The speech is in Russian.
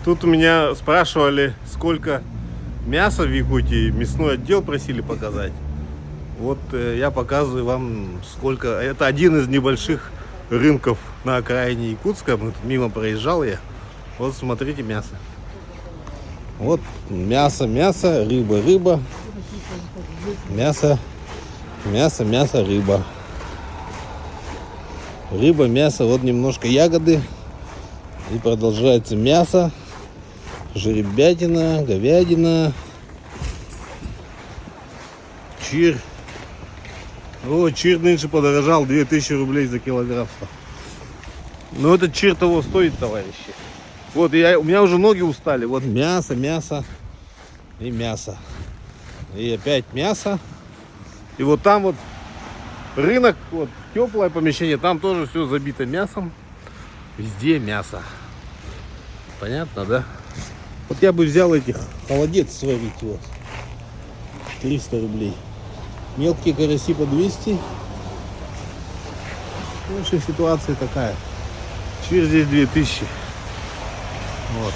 Тут у меня спрашивали, сколько мяса в Якутии, мясной отдел просили показать. Вот я показываю вам, сколько. Это один из небольших рынков на окраине Якутска. Мимо проезжал я. Вот смотрите мясо. Вот мясо, рыба. Мясо, рыба. Рыба, мясо, вот немножко ягоды. И продолжается мясо, жеребятина, говядина, чир. О, чир нынче подорожал, 2000 рублей за килограмм. Но этот чир того стоит, товарищи. Вот, у меня уже ноги устали. Вот мясо и мясо. И опять мясо. И вот там вот рынок, вот теплое помещение, там тоже все забито мясом. Везде мясо. Понятно, да? Вот я бы взял этих, холодец сварить, вот. 300 рублей. Мелкие караси по 200. В общем, ситуация такая. Чир здесь 2000. Вот.